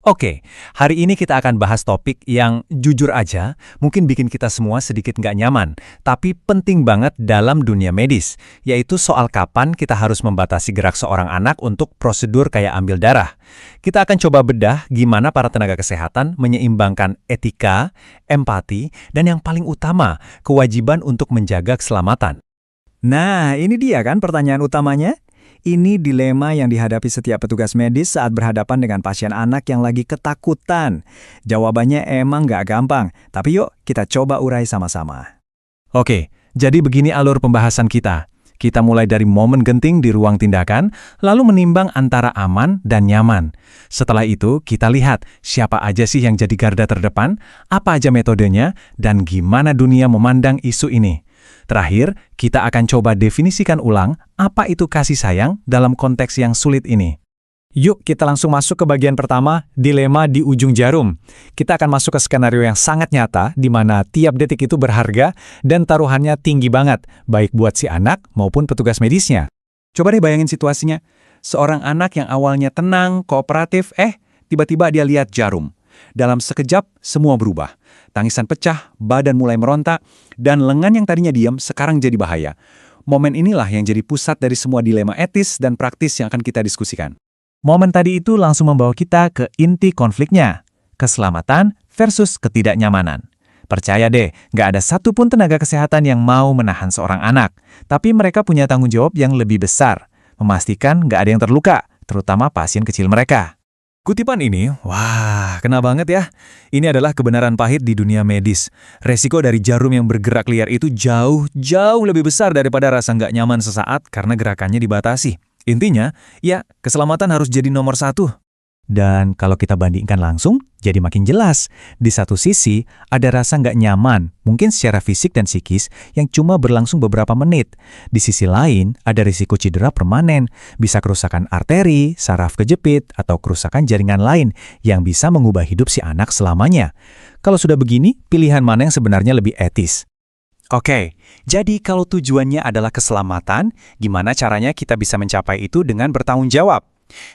Oke, hari ini kita akan bahas topik yang jujur aja mungkin bikin kita semua sedikit nggak nyaman, tapi penting banget dalam dunia medis, yaitu soal kapan kita harus membatasi gerak seorang anak untuk prosedur kayak ambil darah. Kita akan coba bedah gimana para tenaga kesehatan menyeimbangkan etika, empati, dan yang paling utama, kewajiban untuk menjaga keselamatan. Nah, ini dia kan pertanyaan utamanya. Ini dilema yang dihadapi setiap petugas medis saat berhadapan dengan pasien anak yang lagi ketakutan. Jawabannya emang nggak gampang, tapi yuk kita coba urai sama-sama. Oke, jadi begini alur pembahasan kita. Kita mulai dari momen genting di ruang tindakan, lalu menimbang antara aman dan nyaman. Setelah itu, kita lihat siapa aja sih yang jadi garda terdepan, apa aja metodenya, dan gimana dunia memandang isu ini. Terakhir, kita akan coba definisikan ulang apa itu kasih sayang dalam konteks yang sulit ini. Yuk kita langsung masuk ke bagian pertama, dilema di ujung jarum. Kita akan masuk ke skenario yang sangat nyata, di mana tiap detik itu berharga dan taruhannya tinggi banget, baik buat si anak maupun petugas medisnya. Coba deh bayangin situasinya. Seorang anak yang awalnya tenang, kooperatif, tiba-tiba dia lihat jarum. Dalam sekejap, semua berubah. Tangisan pecah, badan mulai meronta, dan lengan yang tadinya diam sekarang jadi bahaya. Momen inilah yang jadi pusat dari semua dilema etis dan praktis yang akan kita diskusikan. Momen tadi itu langsung membawa kita ke inti konfliknya, keselamatan versus ketidaknyamanan. Percaya deh, nggak ada satupun tenaga kesehatan yang mau menahan seorang anak, tapi mereka punya tanggung jawab yang lebih besar, memastikan nggak ada yang terluka, terutama pasien kecil mereka. Kutipan ini, wah, kena banget ya. Ini adalah kebenaran pahit di dunia medis. Resiko dari jarum yang bergerak liar itu jauh lebih besar daripada rasa nggak nyaman sesaat karena gerakannya dibatasi. Intinya, ya, keselamatan harus jadi nomor satu. Dan kalau kita bandingkan langsung, jadi makin jelas. Di satu sisi, ada rasa nggak nyaman, mungkin secara fisik dan psikis, yang cuma berlangsung beberapa menit. Di sisi lain, ada risiko cedera permanen, bisa kerusakan arteri, saraf kejepit, atau kerusakan jaringan lain yang bisa mengubah hidup si anak selamanya. Kalau sudah begini, pilihan mana yang sebenarnya lebih etis? Oke, jadi kalau tujuannya adalah keselamatan, gimana caranya kita bisa mencapai itu dengan bertanggung jawab?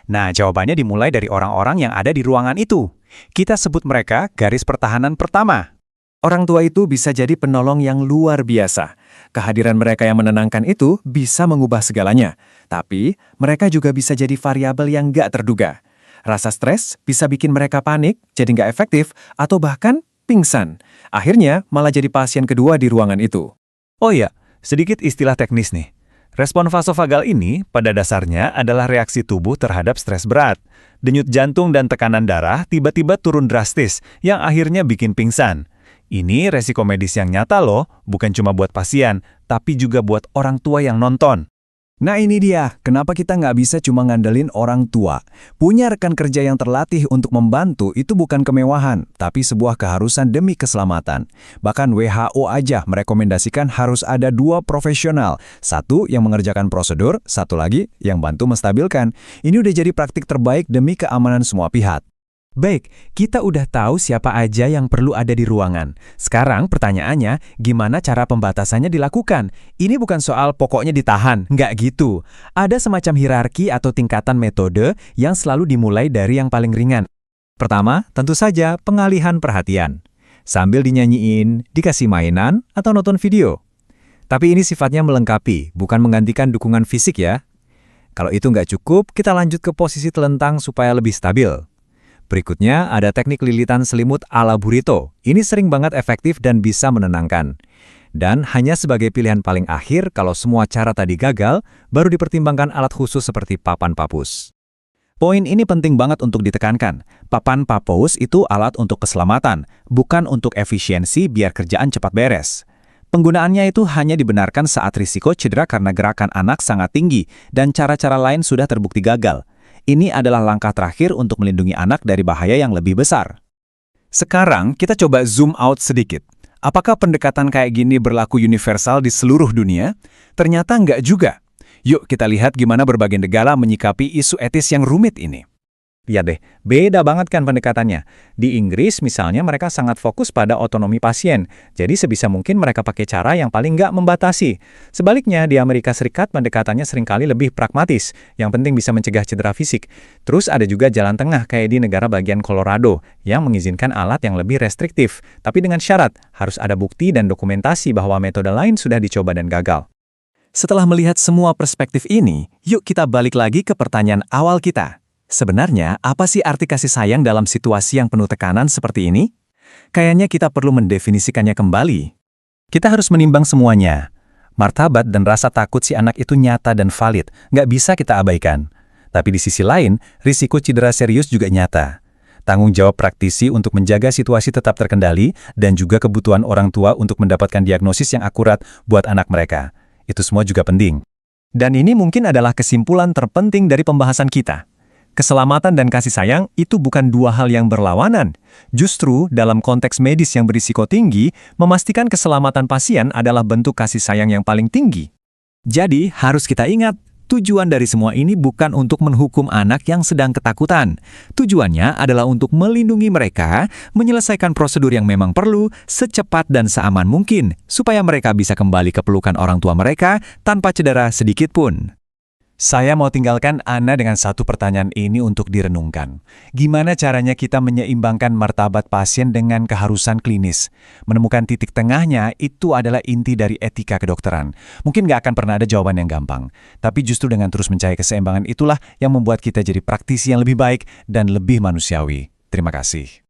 Nah, jawabannya dimulai dari orang-orang yang ada di ruangan itu. Kita sebut mereka garis pertahanan pertama. Orang tua itu bisa jadi penolong yang luar biasa. Kehadiran mereka yang menenangkan itu bisa mengubah segalanya. Tapi, mereka juga bisa jadi variabel yang nggak terduga. Rasa stres bisa bikin mereka panik, jadi nggak efektif, atau bahkan pingsan. Akhirnya, malah jadi pasien kedua di ruangan itu. Oh iya, sedikit istilah teknis nih. Respon vasovagal ini pada dasarnya adalah reaksi tubuh terhadap stres berat. Denyut jantung dan tekanan darah tiba-tiba turun drastis yang akhirnya bikin pingsan. Ini resiko medis yang nyata loh, bukan cuma buat pasien, tapi juga buat orang tua yang nonton. Nah ini dia, kenapa kita nggak bisa cuma ngandelin orang tua. Punya rekan kerja yang terlatih untuk membantu itu bukan kemewahan, tapi sebuah keharusan demi keselamatan. Bahkan WHO aja merekomendasikan harus ada 2 profesional. Satu yang mengerjakan prosedur, satu lagi yang bantu menstabilkan. Ini udah jadi praktik terbaik demi keamanan semua pihak. Baik, kita udah tahu siapa aja yang perlu ada di ruangan. Sekarang pertanyaannya, gimana cara pembatasannya dilakukan? Ini bukan soal pokoknya ditahan, nggak gitu. Ada semacam hierarki atau tingkatan metode yang selalu dimulai dari yang paling ringan. Pertama, tentu saja pengalihan perhatian. Sambil dinyanyiin, dikasih mainan, atau nonton video. Tapi ini sifatnya melengkapi, bukan menggantikan dukungan fisik ya. Kalau itu nggak cukup, kita lanjut ke posisi telentang supaya lebih stabil. Berikutnya, ada teknik lilitan selimut ala burrito. Ini sering banget efektif dan bisa menenangkan. Dan hanya sebagai pilihan paling akhir kalau semua cara tadi gagal, baru dipertimbangkan alat khusus seperti papan papus. Poin ini penting banget untuk ditekankan. Papan papus itu alat untuk keselamatan, bukan untuk efisiensi biar kerjaan cepat beres. Penggunaannya itu hanya dibenarkan saat risiko cedera karena gerakan anak sangat tinggi dan cara-cara lain sudah terbukti gagal. Ini adalah langkah terakhir untuk melindungi anak dari bahaya yang lebih besar. Sekarang kita coba zoom out sedikit. Apakah pendekatan kayak gini berlaku universal di seluruh dunia? Ternyata nggak juga. Yuk kita lihat gimana berbagai negara menyikapi isu etis yang rumit ini. Lihat deh, beda banget kan pendekatannya. Di Inggris misalnya mereka sangat fokus pada otonomi pasien, jadi sebisa mungkin mereka pakai cara yang paling nggak membatasi. Sebaliknya, di Amerika Serikat pendekatannya seringkali lebih pragmatis, yang penting bisa mencegah cedera fisik. Terus ada juga jalan tengah kayak di negara bagian Colorado, yang mengizinkan alat yang lebih restriktif, tapi dengan syarat, harus ada bukti dan dokumentasi bahwa metode lain sudah dicoba dan gagal. Setelah melihat semua perspektif ini, yuk kita balik lagi ke pertanyaan awal kita. Sebenarnya, apa sih arti kasih sayang dalam situasi yang penuh tekanan seperti ini? Kayaknya kita perlu mendefinisikannya kembali. Kita harus menimbang semuanya. Martabat dan rasa takut si anak itu nyata dan valid, nggak bisa kita abaikan. Tapi di sisi lain, risiko cedera serius juga nyata. Tanggung jawab praktisi untuk menjaga situasi tetap terkendali, dan juga kebutuhan orang tua untuk mendapatkan diagnosis yang akurat buat anak mereka. Itu semua juga penting. Dan ini mungkin adalah kesimpulan terpenting dari pembahasan kita. Keselamatan dan kasih sayang itu bukan dua hal yang berlawanan. Justru, dalam konteks medis yang berisiko tinggi, memastikan keselamatan pasien adalah bentuk kasih sayang yang paling tinggi. Jadi, harus kita ingat, tujuan dari semua ini bukan untuk menghukum anak yang sedang ketakutan. Tujuannya adalah untuk melindungi mereka, menyelesaikan prosedur yang memang perlu, secepat dan seaman mungkin, supaya mereka bisa kembali ke pelukan orang tua mereka tanpa cedera sedikit pun. Saya mau tinggalkan Anda dengan satu pertanyaan ini untuk direnungkan. Gimana caranya kita menyeimbangkan martabat pasien dengan keharusan klinis? Menemukan titik tengahnya itu adalah inti dari etika kedokteran. Mungkin nggak akan pernah ada jawaban yang gampang. Tapi justru dengan terus mencari keseimbangan itulah yang membuat kita jadi praktisi yang lebih baik dan lebih manusiawi. Terima kasih.